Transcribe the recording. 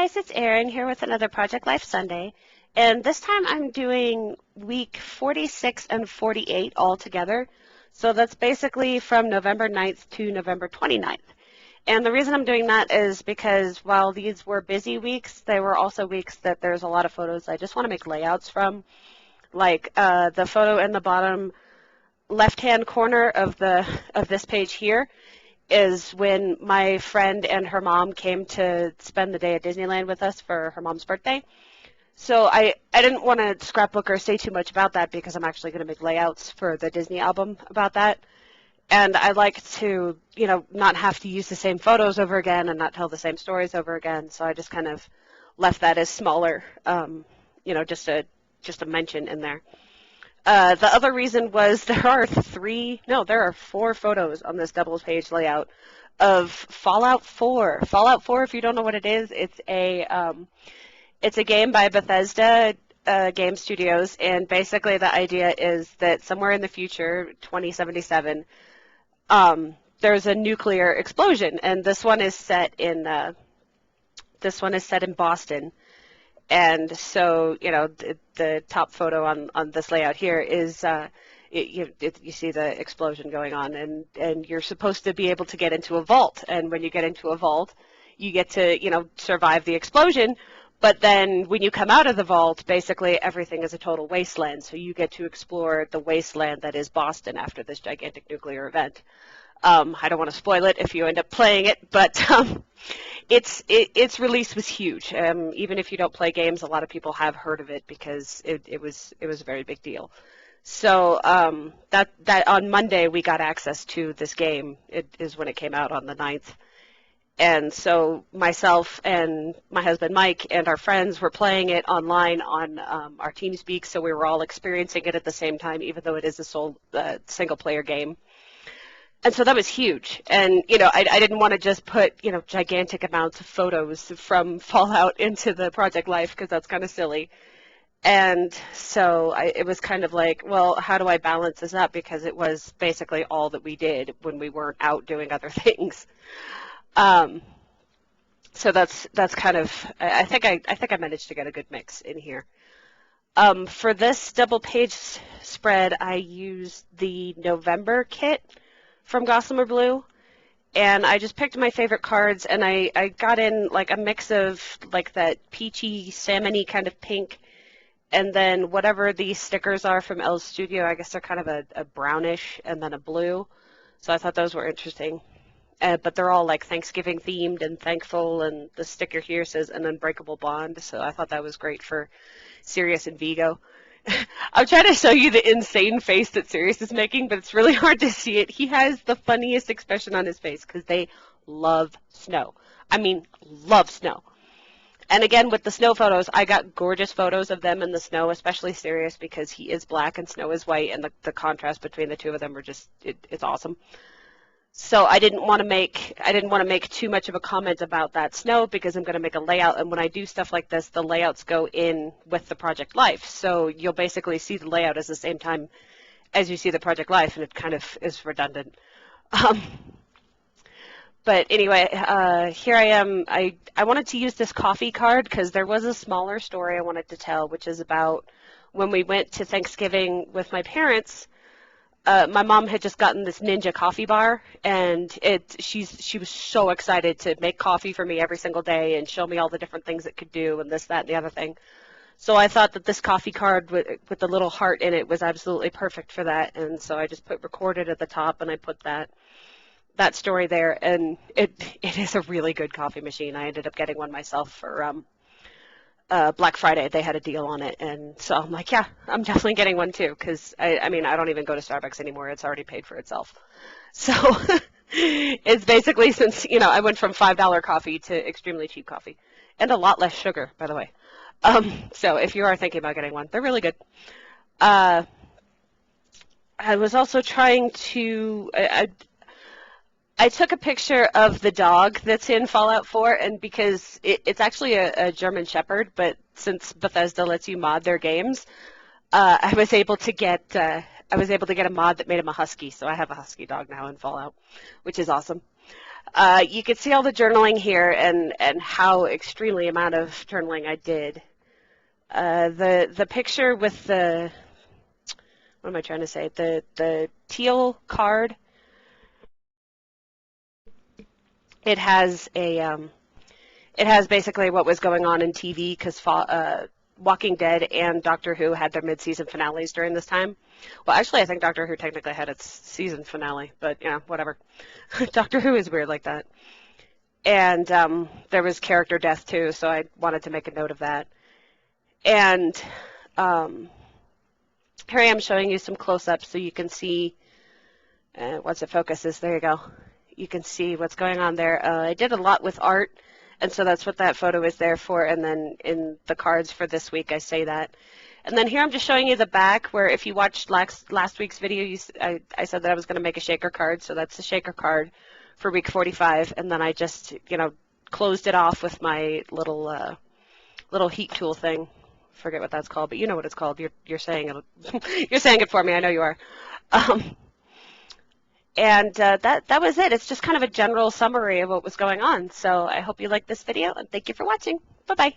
guys, it's Erin here with another Project Life Sunday, and this time I'm doing week 46 and 48 all together. So that's basically from November 9th to November 29th. And the reason I'm doing that is because while these were busy weeks, they were also weeks that there's a lot of photos I just want to make layouts from. Like the photo in the bottom left-hand corner of this page here is when my friend and her mom came to spend the day at Disneyland with us for her mom's birthday. So I didn't want to scrapbook or say too much about that because I'm actually going to make layouts for the Disney album about that. And I like to, not have to use the same photos over again and not tell the same stories over again. So I just kind of left that as smaller, just a mention in there. The other reason was there are 4 photos on this double page layout of Fallout 4. Fallout 4, if you don't know what it is, it's a game by Bethesda Game Studios, and basically the idea is that somewhere in the future, 2077, there's a nuclear explosion, and this one is set in Boston. And so, the top photo on this layout here is you see the explosion going on, and you're supposed to be able to get into a vault. And when you get into a vault, you get to, survive the explosion. But then when you come out of the vault, basically everything is a total wasteland. So you get to explore the wasteland that is Boston after this gigantic nuclear event. I don't want to spoil it if you end up playing it, but its release was huge. Even if you don't play games, a lot of people have heard of it because it was a very big deal. So that on Monday we got access to this game. It is when it came out on the 9th. And so myself and my husband Mike and our friends were playing it online on our TeamSpeak, so we were all experiencing it at the same time, even though it is a single-player game. And so that was huge. And, I didn't want to just put, gigantic amounts of photos from Fallout into the Project Life because that's kind of silly. And so it was kind of like, well, how do I balance this up? Because it was basically all that we did when we weren't out doing other things. So that's kind of, I think I managed to get a good mix in here. For this double page spread, I used the November kit from Gossamer Blue, and I just picked my favorite cards, and I got in like a mix of like that peachy, salmon-y kind of pink, and then whatever these stickers are from Elle's Studio, I guess they're kind of a brownish and then a blue, so I thought those were interesting. But they're all like Thanksgiving themed and thankful, and the sticker here says an unbreakable bond, so I thought that was great for Sirius and Vigo. I'm trying to show you the insane face that Sirius is making, but it's really hard to see it. He has the funniest expression on his face because they love snow. I mean, love snow. And again, with the snow photos, I got gorgeous photos of them in the snow, especially Sirius because he is black and Snow is white, and the contrast between the two of them are just, it's awesome. So I didn't want to make too much of a comment about that snow because I'm going to make a layout, and when I do stuff like this, the layouts go in with the Project Life. So you'll basically see the layout at the same time as you see the Project Life, and it kind of is redundant. But anyway, here I am. I wanted to use this coffee card because there was a smaller story I wanted to tell, which is about when we went to Thanksgiving with my parents. My mom had just gotten this Ninja coffee bar, and she was so excited to make coffee for me every single day and show me all the different things it could do and this, that, and the other thing. So I thought that this coffee card with the little heart in it was absolutely perfect for that, and so I just put recorded at the top, and I put that story there, and it is a really good coffee machine. I ended up getting one myself for Black Friday. They had a deal on it, and so I'm like, yeah, I'm definitely getting one too, because I mean, I don't even go to Starbucks anymore. It's already paid for itself. So it's basically, since I went from $5 coffee to extremely cheap coffee, and a lot less sugar, by the way. So if you are thinking about getting one, they're really good. I was also trying to I took a picture of the dog that's in Fallout 4, and because it's actually a German Shepherd, but since Bethesda lets you mod their games, I was able to get I was able to get a mod that made him a husky, so I have a husky dog now in Fallout, which is awesome. You can see all the journaling here and how extremely amount of journaling I did. The picture with the, what am I trying to say? The teal card. It has basically what was going on in TV because Walking Dead and Doctor Who had their mid-season finales during this time. Well, actually, I think Doctor Who technically had its season finale, but yeah, whatever. Doctor Who is weird like that. And there was character death too, so I wanted to make a note of that. And here I am showing you some close-ups so you can see, once it focuses, there you go. You can see what's going on there. I did a lot with art, and so that's what that photo is there for. And then in the cards for this week, I say that. And then here I'm just showing you the back where if you watched last week's video, I said that I was going to make a shaker card. So that's the shaker card for week 45. And then I just, closed it off with my little heat tool thing. Forget what that's called, but you know what it's called. You're saying it. You're saying it for me. I know you are. And that was it. It's just kind of a general summary of what was going on. So I hope you liked this video, and thank you for watching. Bye-bye.